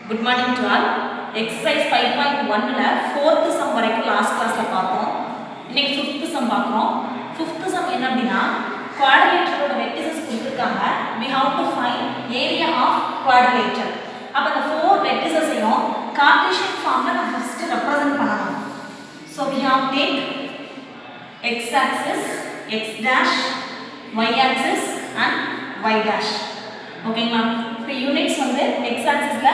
Good morning to all. Exercise 5.1 ல 4th sum வரைக்கும் last கிளாஸ்ல பார்த்தோம். இன்னைக்கு 5th sum பார்க்கறோம். 5th sum என்ன அப்படினா quadrilateral ஓட vertices கொடுத்திருக்காங்க. We have to find area of quadrilateral. அப்ப அந்த 4 vertices ஐயும் Cartesian formல நம்ம first represent பண்ணனும். So we have take x axis, x dash, y axis and y dash. ஓகேங்களா? இப்போ யூனிட்ஸ் வந்து x axisல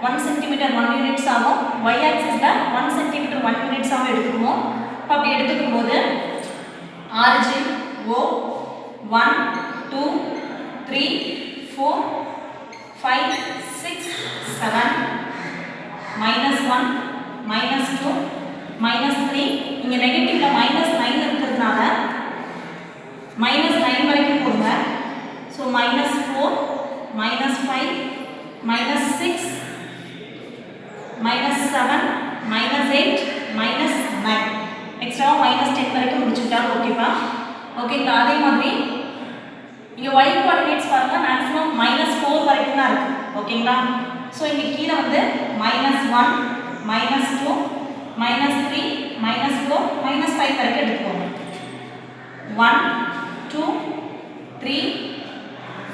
1 cm 1 units ஆகும், y axisல 1 cm 1 units ஆகும் எடுத்துக்குவோம். அப்ப அப்படி எடுத்துக்கும்போது origin O 1 2 3 4 5 6 7 -1 -2 -3 இங்க நெகட்டிவ்ல -9 இருக்கிறதுனால -9 வரைக்கும் போடுங்க. So -4 -5 -6 -7 -8 -9 எக்ஸ்ட்ரா -10 வரைக்கும் முடிச்சிட்டா ஓகேப்பா. ஓகேங்களா? அதே மாதிரி இங்க y கோஆர்டினேட்ஸ் பாருங்க மேக்ஸिमम -4 வரைக்கும் தான் இருக்கு. ஓகேங்களா? சோ இங்க கீழ வந்து -1 -2 -3 -4 -5 வரைக்கும் எடுத்துக்கோங்க. 1 2 3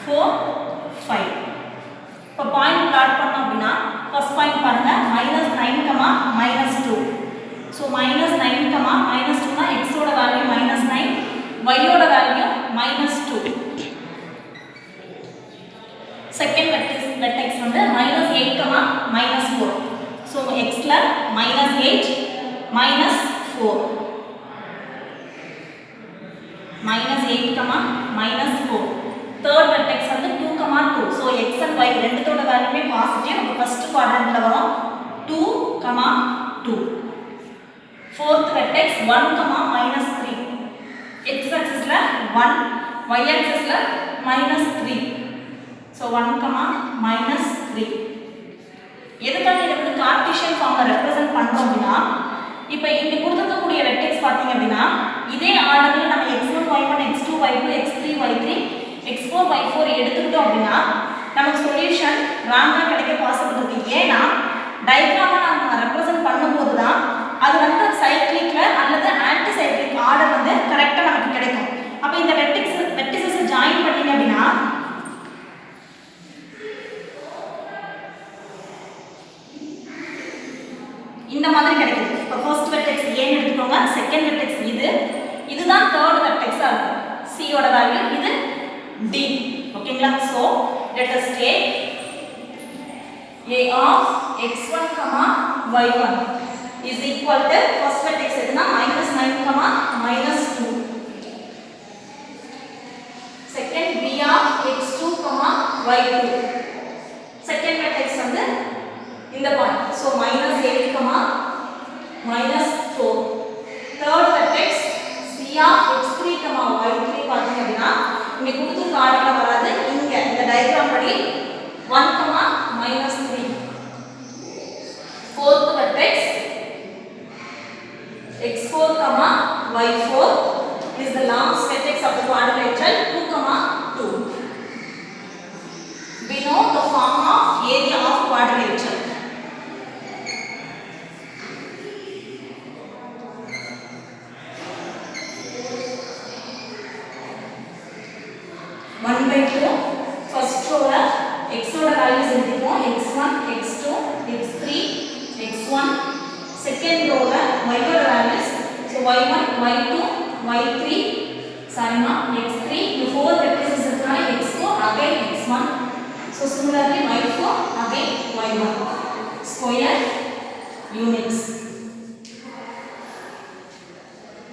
4 5 இப்போ பாயிண்ட் பிளாட் பண்ணோம் அப்படினா ஃபர்ஸ்ட் பாயிண்ட் பாருங்க -9, -2. ஸோ -9, -2னா x ஓட வேல்யூ -9, y ஓட வேல்யூ -2. செகண்ட் வெர்டெக்ஸ் வந்து -8, -4. ஸோ xல -8, -4. -8, -4. Third vertex வந்து 2, 2. So x and y ரெண்டுத்தோட வேல்யூமே பாசிட்டிவ். நம்ம ஃபர்ஸ்ட் குவாட்ரண்ட்ல வரோம் 2, 2. Fourth vertex 1, -3. x axisல 1, y axisல -3. So 1, -3. எதுக்காக இத வந்து கார்ட்டீசியன் ஃபார்ம்ல ரெப்ரசன்ட் பண்றோம் அப்படினா இப்போ இங்க கொடுத்திருக்கக்கூடிய வெர்டெக்ஸ் பாத்தீங்க அப்படினா இதே ஆர்டர்ல நம்ம x1 y1 x2 y2 x3 y3 x4 y4 எடுத்துட்டோம் அப்படினா நமக்கு சொல்யூஷன் ராங்கா கிடைக்க பாசிபிள் இருக்கு. ஏனா டயகிராமா நம்ம ரெப்ரசன்ட் பண்ணும்போது தான் அது வந்து சைக்ளிக்ல அல்லது ஆன்டி சைக்ளிக் ஆர்டர் வந்து கரெக்ட்டா நமக்கு கிடைக்கும். அப்ப இந்த வெர்டிசஸ் ஜாயின் பண்ணீங்க அப்படினா இந்த மாதிரி கிடைக்குது. இப்போ ஃபர்ஸ்ட் வெர்டெக்ஸ் A ன்னு எடுத்துக்கோங்க, செகண்ட் வெர்டெக்ஸ் இதுதான் தேர்ட் வெர்டெக்ஸா இருக்கும். C ஓட வேல்யூ இது D. ஓகேங்களா? So let us take A of x1, y1 is equal to first vertex எதுனா -9, -2. Second B of x2, y2. Second vertex வந்து இந்த point. So -8, -4. Third vertex C of x3, y3 பாத்தீங்க அப்படினா இங்க கொடுத்திருக்க ஆர்டர்ல வராது. இங்க இந்த டயகிராம் படி 1, -3. Fourth vertex x4, y4 is the last vertex of the quadrilateral 2, 2. We know the form of area of quadrilateral. First row x ஓட வேல்யூஸ் எடுத்துப்போம் x1 x2 x3 x1. Second ரோல y ஓட values so y1 y2 y3 சாரிமா x3. இந்த 4 vertices இருக்கனால x4 again x1. so similarly y4 again y1. square units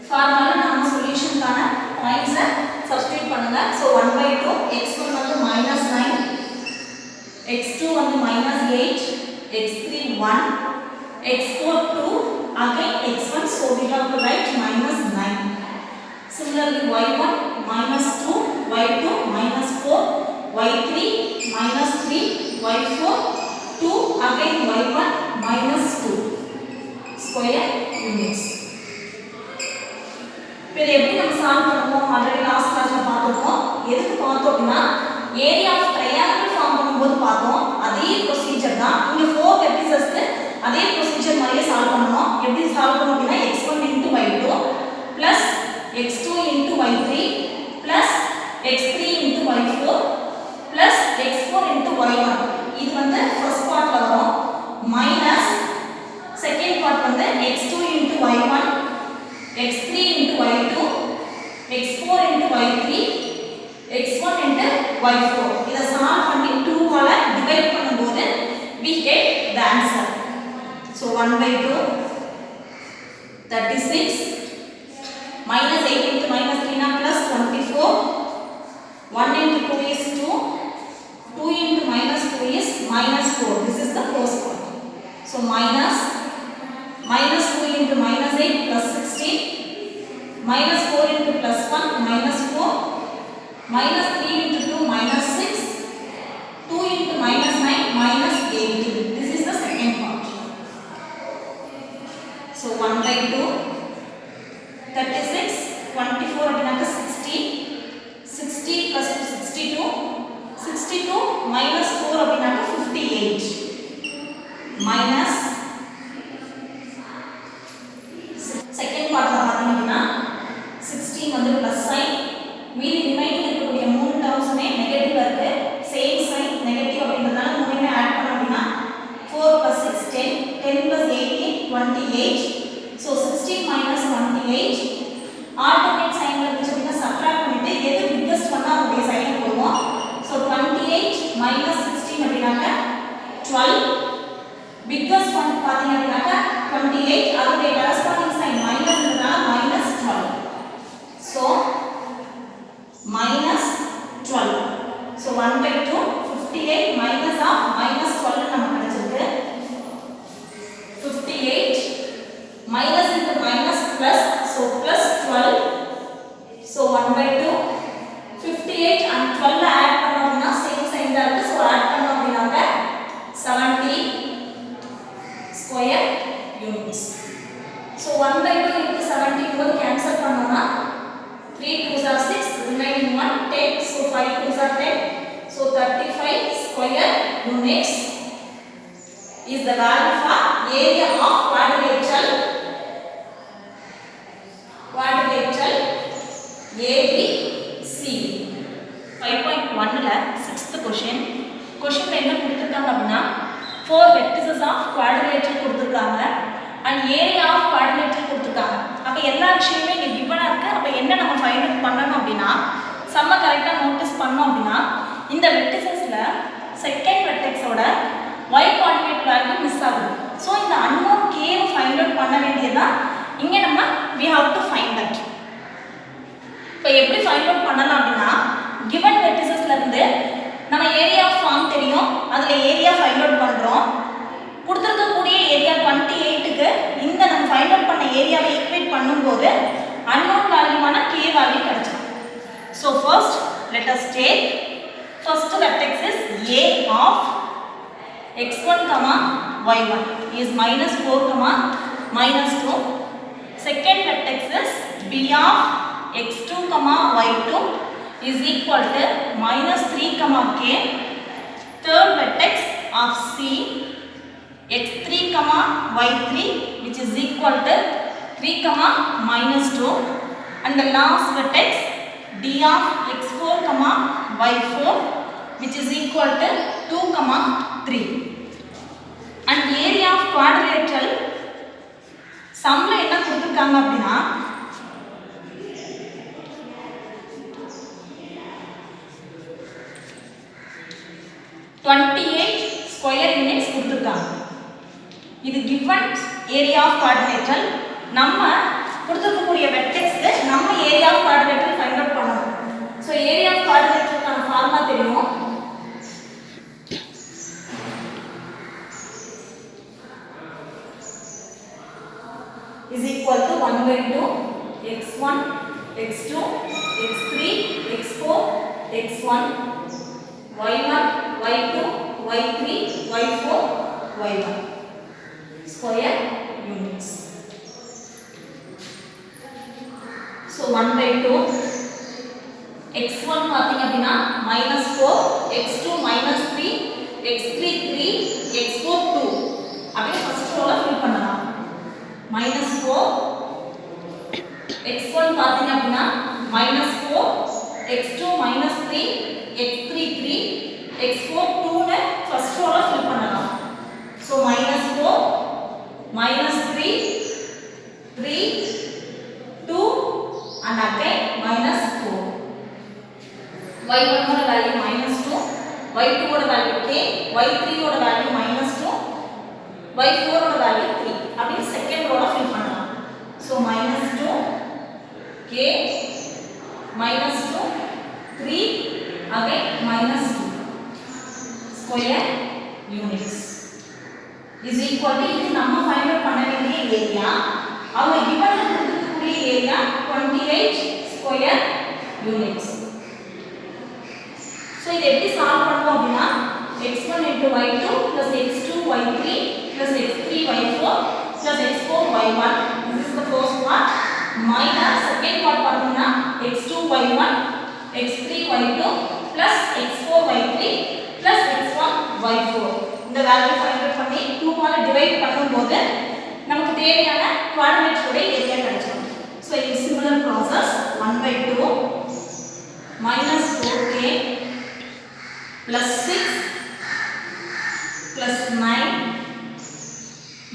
formula நம்ம சொல்யூஷன்கான points substitute பண்ணுங்க. so 1/2 x1 வந்து -9, x2 வந்து -8, x3 1, x4 2, again x1. so we have to write -9. similarly y1 -2, y2 -4, y3 -3, y4 2, again y1 -2. square units. இப்போ எப்படி நம்ம solve பண்ணுவோம்? Already last கிளாஸ்ல பார்த்துருக்கோம். எதுக்கு பார்த்தோம் அப்படின்னா ஏரியா ஆஃப் ட்ரையாங்கிள் ஃபார்ம் பண்ணும்போது பார்த்தோம். அதே ப்ரொசீஜர் தான் இங்க 4 அதே ப்ரொசீஜர் மாதிரியே சால்வ் பண்ணணும். எப்படி சால்வ் பண்ணணும் அப்படின்னா x1 into y2 plus x2 into y3 plus x3 into y4 plus x4 into y1. இது வந்து ஃபர்ஸ்ட் பார்ட்ல வரும். மைனஸ் செகண்ட் பார்ட் வந்து x2 into y1 x3 into y2 x4 into y3 x1 into y4. இத solve பண்ணி 2 ஆல divide பண்ணும்போது we get the answer. So 1/2 36 minus 8 into minus 3 na plus 24. 1 into 2 is 2. 2 into minus 2 is minus 4. This is the first part. So minus 2 into minus 8 plus 16. Minus 4 into plus 1 minus 4. Minus 3 into 2 minus 6. 2 into minus 9 minus 18. This is the second part. So 1/2 36 24 அப்படினாக்க 60. 60 plus 62. 62 minus 4 அப்படினாக்க 58. Minus second partல பாத்தீங்கன்னா 16 வந்து plus sign. மீதி remaining இருக்கக்கூடிய மூணு டேர்ம்ஸ்மே நெகட்டிவா இருக்கு. Same sign negative அப்படின்றதால மூணுமே ஆட் பண்ணோம் அப்படின்னா 4 plus 6 10. 10 plus 18 28. So 16 minus 28. Alternate சைன்ல இருந்துச்சு அப்படின்னா சப்ட்ராக்ட் பண்ணிட்டு எது பிக்கஸ்ட் பண்ணா அதோட சைன் போடுவோம். So 28 minus 16 அப்படினாக்க 12. பிக்கஸ்ட் ஒன் பாத்தீங்க அப்படினாக்க 28. அதோட corresponding sign மைனஸ்ன்றதால minus 12. So minus 12. So 1/2 58 minus of minus 12 நமக்கு கிடைச்சிருக்கு. 58 minus into minus plus, so plus 12. So 1/2 58 and 12 add பண்ணோம் அப்படின்னா சேம் சைன் தான் இருக்கு. So add பண்ணோம் அப்படின்னாக்க 70 square units. So 1/2 into 70 போது கேன்சல் பண்ணோம்னா 3 2s are 6, remaining 1 10. So 5 2s are 10. So 35 square units is the value for area of quadrilateral ABC. 5.1ல 6th question. Questionல என்ன கொடுத்திருக்காங்க அப்படினா 4 vertices of quadrilateral கொடுத்திருக்காங்க and area of quadrilateral கொடுத்திருக்காங்க. அப்ப எல்லா விஷயமே இங்க given-ஆ இருக்கு. அப்ப என்ன நம்ம ஃபைண்ட் அவுட் பண்ணனும் அப்படினா சம்ம கரெக்ட்டா நோட்டீஸ் பண்ணோம் அப்படினா இந்த verticesல செகண்ட் வெர்டெக்ஸோட y coordinate value மிஸ் ஆகுது. சோ இந்த unknown k ஃபைண்ட் அவுட் பண்ண வேண்டியதா இங்க நம்ம we have to find that. இப்போ எப்படி ஃபைண்ட் அவுட் பண்ணலாம் அப்படினா given verticesல இருந்து நம்ம ஏரியா ஆஃப் ஃபார்ம் தெரியும். அதுல ஏரியா ஃபைண்ட் அவுட் பண்றோம். கொடுத்திருக்க கூடிய ஏரியா 28க்கு இந்த நம்ம ஃபைண்ட் அவுட் பண்ண ஏரியாவை ஈக்குவேட் பண்ணும்போது unknown வேல்யூவான k வேல்யூ கிடைச்சிடும். So first let us take first vertex is a of x1 y1 is minus 4 minus 2. Second vertex is b of x2 y2 is equal to minus 3 k. Third vertex of c x3 y3 which is equal to 3 minus 2. And the last vertex d of x4 y4 which is equal to 2 3. And area of quadrilateral sumல என்ன கொடுத்திருக்காங்க அப்படினா 28 square units கொடுத்திருக்காங்க. இது given area of quadrilateral. நம்ம கொடுத்திருக்கக்கூடிய வெர்டெக்ஸ்க்கு நம்ம area of quadrilateral find out பண்ணணும். So area of quadrilateral கான ஃபார்முலா தெரியும். is equal to 1/2 x1 x2 x3 x4 x1 y1 y2 y3 y4 y1 square units. So 1/2 x1 பாத்தீங்க அப்படினா -4 x2 -3 x3 3 x4 2. அப்படியே first -4 x1 பாத்தீங்க அப்படினா -4 x2 -3 x3 3 x4 2 னு first ரோல fill பண்ணலாம். So -4 -3 3 2 and again -4. y1 ஓட value -2, y2 ஓட வேல்யூ k, y3 ஓட வேல்யூ -2, y4 ஓட வேல்யூ 3 அப்படி செகண்ட் ரோல ஃபில் பண்ணலாம். So -2 k -2 3 again -2 square units is equal to இது நம்ம ஃபைண்ட் அவுட் பண்ண வேண்டிய ஏரியா. அவங்க given கொடுக்கக்கூடிய ஏரியா 28 square units. சோ இத எப்படி சால்வ் பண்ணுவோம் அப்படினா x1 into y2 plus x2 y3 plus x3 y4 plus x4 y1 this is the first part minus second part பார்த்தீங்கன்னா x2 y1 x3 y2 plus x4 y3 plus x1 y4 இந்த value find out பண்ணி 2 ஆல divide பண்ணும்போது நமக்கு தேவையான குவாட்ரேட்ஸோட area கிடைச்சிடும். So இது similar process 1/2 minus 4k plus 6 plus 9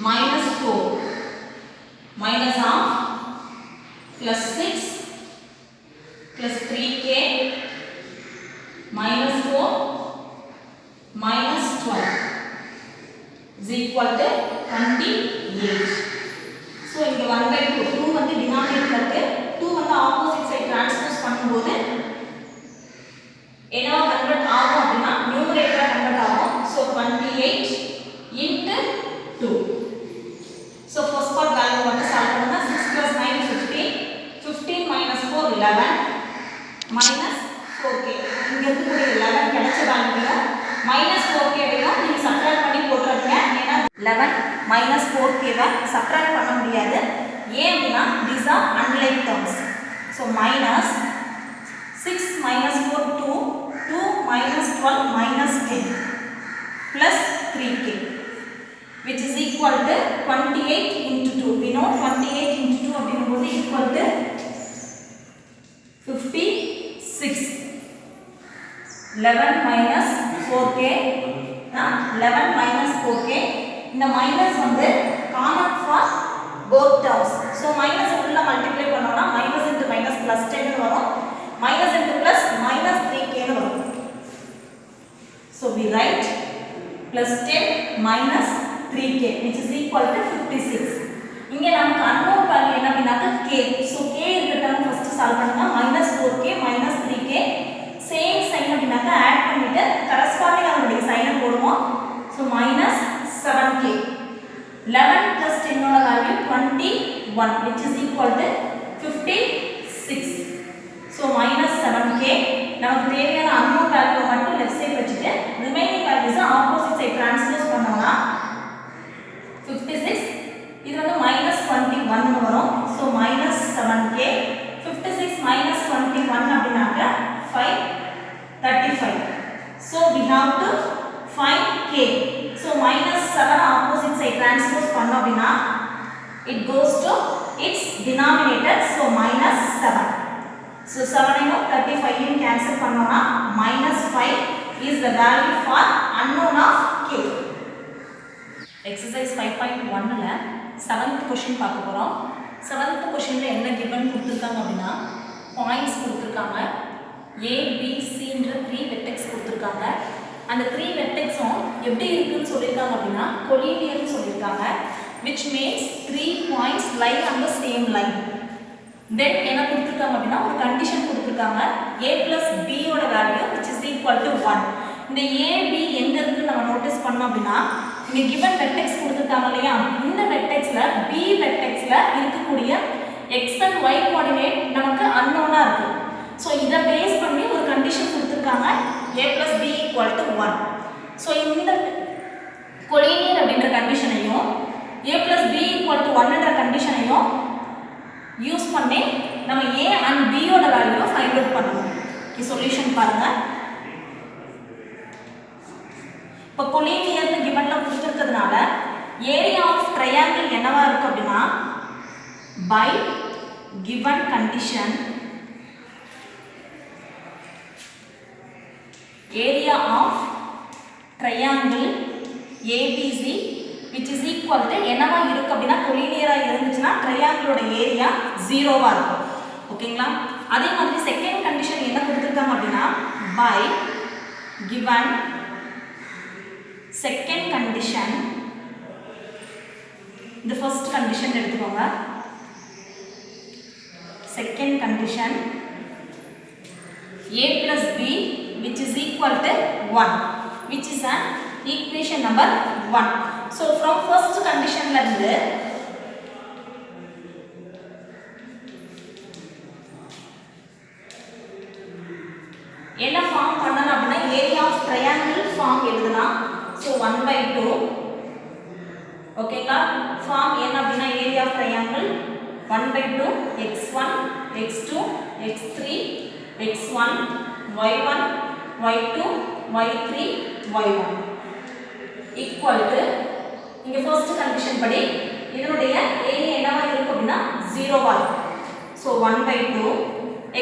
minus 4 minus half plus 6 plus 3k minus 4 minus 12 is equal to 28. So இங்க 1/2 2 வந்து டினாமினேட்டர்ல இருக்கு, 2 வந்து ஆப்போசிட் சைடு டிரான்ஸ்போஸ் பண்ணும்போது என்னவா கன்வர்ட் ஆகும் அப்படினா நியூமரேட்டரா கன்வர்ட் ஆகும். So 28 into 2. So first part value மட்டும் சால்வ் பண்ணுங்க. 6 plus 9 15, 15 minus 4 11 minus 4k. இங்க இருக்கக்கூடிய 11 கிடைச்ச வேல்யூல minus 4k வையும் நீங்க சப்ட்ராக்ட் பண்ணி போட்டுறீங்க. ஏன்னா 11 minus 4k வை சப்ட்ராக்ட் பண்ண முடியாது. ஏன் அப்படினா these are unlike terms. So minus 6 minus 4 2 2 minus 12 minus 10 plus 3k which is equal to 28 into 2. We know 28 into 2 அப்படிங்கும்போது equal to 56. 11 minus 4k 11 minus 4k இந்த மைனஸ் வந்து common for both terms. So minus உள்ள multiply பண்ணோம்னா minus into minus plus 10 வரும், minus into plus minus 3k னு வரும். So we write plus 10 minus 3k which is equal to 56. இங்க நமக்கு unknown value என்ன அப்படினாக்க k. So k இருக்கிற term first சால்வ் பண்ணுங்க. minus 4k minus 3k same sign அப்படினாக்க ஆட் பண்ணிட்டு கரஸ்பாண்டிங் அதோட சைனை போடுவோம். So minus 7k 11 plus 10 ஓட value 21 which is equal to 56. So minus 7k நமக்கு தேவையான unknown value மட்டும் லெஃப்ட் சைடு வச்சிட்டு remaining values opposite side transpose பண்ணோம்னா 56 இது வந்து minus 21 னு வரும். So minus 7k 56 minus 21 அப்படினாக்க 535. So we have to find k. So minus 7 opposite side transpose பண்ணோம் அப்படினா it goes to its denominator. So minus 7. So 7 and 35 in cancel பண்ணோம்னா minus 5 is the value for unknown of k. Exercise 5.1 ல 7th question பார்க்க போறோம். 7th questionல என்ன given கொடுத்திருக்காங்க அப்படினா points கொடுத்திருக்காங்க. A B C என்ற 3 vertex கொடுத்திருக்காங்க. அந்த 3 வெர்டெக்ஸும் எப்படி இருக்குன்னு சொல்லிருக்காங்க அப்படினா collinear சொல்லிருக்காங்க, which means 3 points lie on the same line. Then என்ன கொடுத்திருக்காங்க அப்படினா ஒரு கண்டிஷன் கொடுத்திருக்காங்க a plus b ஓட value which is equal to 1. இந்த a b எங்க இருக்குன்னு நம்ம நோட்டீஸ் பண்ணோம் அப்படினா இங்க given vertex கொடுத்திருக்காங்க இல்லையா, இந்த வெர்டெக்ஸ்ல b வெர்டெக்ஸ்ல இருக்கக்கூடிய x and y கோஆர்டினேட் நமக்கு unknown-ஆ இருக்கு. சோ இத பேஸ் பண்ணி ஒரு கண்டிஷன் கொடுத்திருக்காங்க a plus b equal to 1. So இந்த collinear அப்படிங்கற கண்டிஷனையும் a plus b equal to 1 என்ற கண்டிஷனையும் யூஸ் பண்ணி நம்ம a and b ஓட வேல்யூவை ஃபைண்ட் அவுட் பண்ணனும். இந்த சொல்யூஷன் பாருங்க. இப்போ collinear னு givenல கொடுத்திருக்கிறதுனால ஏரியா ஆஃப் ட்ரையாங்கிள் என்னவா இருக்கு அப்படினா by given condition area of triangle ABC which is equal to என்னவா இருக்கு அப்படினா collinear இருந்துச்சுனா triangle ஏரியா 0வா இருக்கும். ஓகேங்களா? அதே மாதிரி செகண்ட் கண்டிஷன் என்ன கொடுத்திருக்காங்க அப்படினா by given second condition the first condition எடுத்துக்கோங்க. second condition a plus b which is equal to 1 which is an equation number 1. so from first condition ல இருந்து என்ன ஃபார்ம் பண்ணலாம் அப்படினா ஏரியா ஆஃப் ட்ரையாங்கிள் ஃபார்ம் எழுதலாம். so 1/2 ஓகேங்களா? Form என்ன அப்படினா area of triangle 1/2 x1 x2 x3 x1 y1 y2 y3 y1 equal to இங்க ஃபர்ஸ்ட் கண்டிஷன் படி இதனுடைய ஏரியா என்னவா இருக்கும் அப்படினா 0வா இருக்கும். so 1/2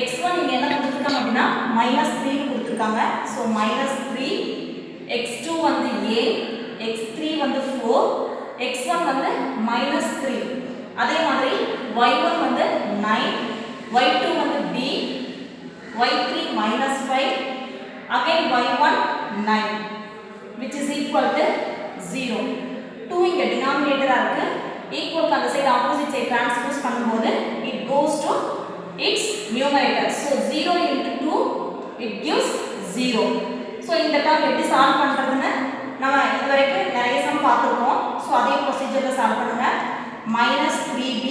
x1 இங்க என்ன கொடுத்திருக்காங்க அப்படினா -3 கொடுத்திருக்காங்க. so -3 x2 வந்து a x3 வந்து 4 x1 வந்து -3. அதே மாதிரி y1 வந்து 9 y2 வந்து b y3 -5 again y1 9 which is equal to 0. 2 இங்க denominator இருக்கு. equal அந்த சைடு opposite side transpose பண்ணும்போது it goes to its numerator. so 0 into 2 it gives 0. so இந்த டேர்ம் எப்படி சால்வ் பண்றதுன்னு நாம இதுவரைக்கும் நிறைய சம் பார்த்திருக்கோம். so அதே ப்ரொசீஜர்ல சால்வ் பண்ணுங்க. -3b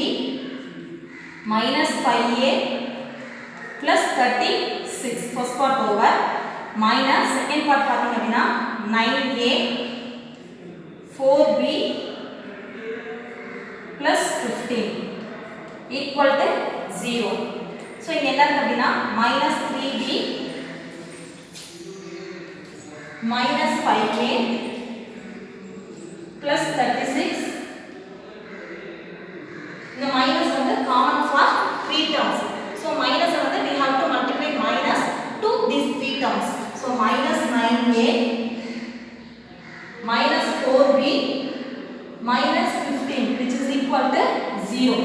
-5a plus 36 first part over minus second part பாத்தீங்க அப்படினா 9a 4b plus 15 equal to 0. so இங்க என்ன இருக்கு அப்படினா -3b -5a plus 36. இந்த minus வந்து common for 3 terms. so minus வந்து we have to multiply minus to these 3 terms. so -9a -4b -15 which is equal to 0.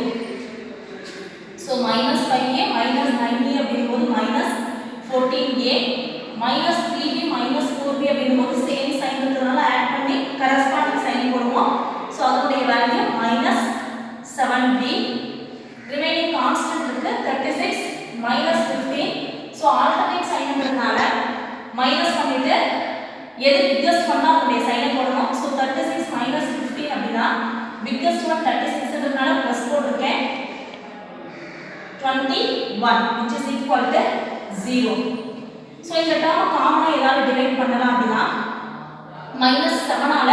so -5a -9a அப்படிங்கும்போது -14a -3b -4b அப்படிங்கும்போது same sign இருக்கிறதுனால add பண்ணி corresponding sign போடுவோம். so அதனுடைய value -7b. Remaining constant இருக்கு 36 -15. so alternate சைன்ன்றதுனால minus பண்ணிட்டு எது biggest ஒன்னா அதனுடைய சைனை போடணும். so 36 -15 அப்படினா பிக்கஸ்ட் ஒன் 36ன்றதுனால பிளஸ் போட்டுருக்கேன் 21 which is equal to 0. so இந்த டேர்ம் காமனா ஏதாவது டிவைட் பண்ணலாம் அப்படினா -7 ஆல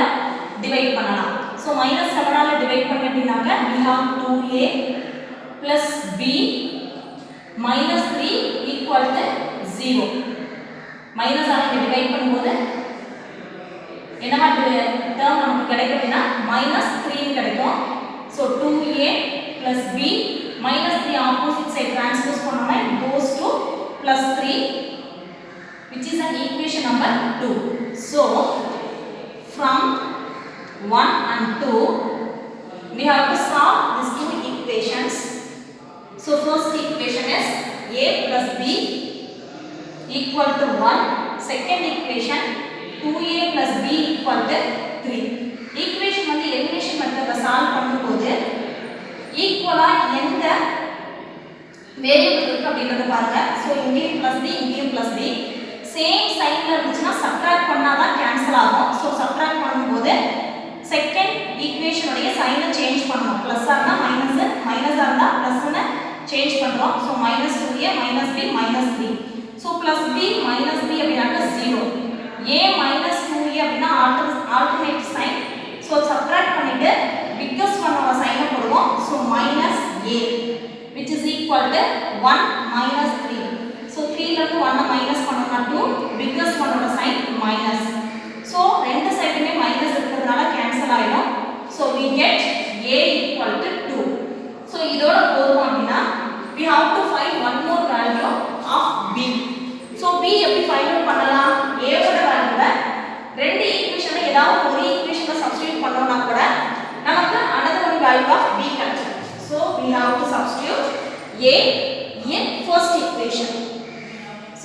டிவைட் பண்ணலாம். so -7 ஆல டிவைட் பண்ணிட்டீங்கனா we have 2a plus b -3 equal to 0. Minus ஆல டிவைட் பண்ணும்போது என்னமா டேர்ம் நமக்கு கிடைக்கும் அப்படினா -3 கிடைக்கும். so 2a plus b -3 opposite side transpose பண்ணோம்னா it goes to +3 which is an equation number 2. so from 1 and 2 we have to solve these two equations. so first equation is a plus b equal to 1. second equation 2a plus b equal to 3. equation வந்து elimination மெத்தட்ல solve பண்ணும்போது ஈக்குவலா எந்த variable இருக்கு அப்படிங்கறத பாருங்க. so இங்கேயும் plus b இங்கேயும் plus b சேம் சைன்ல இருந்துச்சுனா சப்ட்ராக்ட் பண்ணாதான் கேன்சல் ஆகும். so சப்ட்ராக்ட் பண்ணும்போது செகண்ட் ஈக்குவேஷன் உடைய சைனை சேஞ்ச் பண்ணனும். பிளஸ் ஆ இருந்தா மைனஸ், மைனஸ் ஆ இருந்தா பிளஸ்னு சேஞ்ச் பண்றோம். so -2a -b -3. so +b -b அப்படினா 0. a -2a அப்படினா ஆல்டர்னேட் சைன். so சப்ட்ராக்ட் பண்ணிட்டு பிக்கஸ்ட் ஒன்னோட சைனை போடுவோம். so -a which is equal to 1 -3. so 3 ல இருந்து 1 மைனஸ் பண்ணோம்னா 2, பிக்கஸ்ட் ஒன்னோட சைன் மைனஸ். so ரெண்டு சைடுமே மைனஸ் இருக்கிறதுனால கேன்சல் ஆயிடும். so we get a equal to 2. so இதோட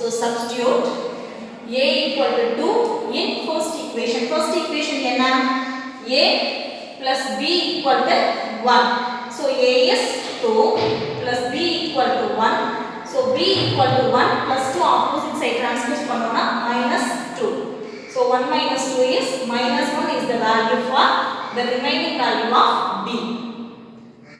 So substitute a equal to 2 in first equation. First equation என்ன? a plus b equal to 1. So a is 2 plus b equal to 1. So b equal to 1 plus 2 opposite side transpose பண்ணோம்னா minus 2. So 1 minus 2 is minus 1 is the value for the remaining value of b.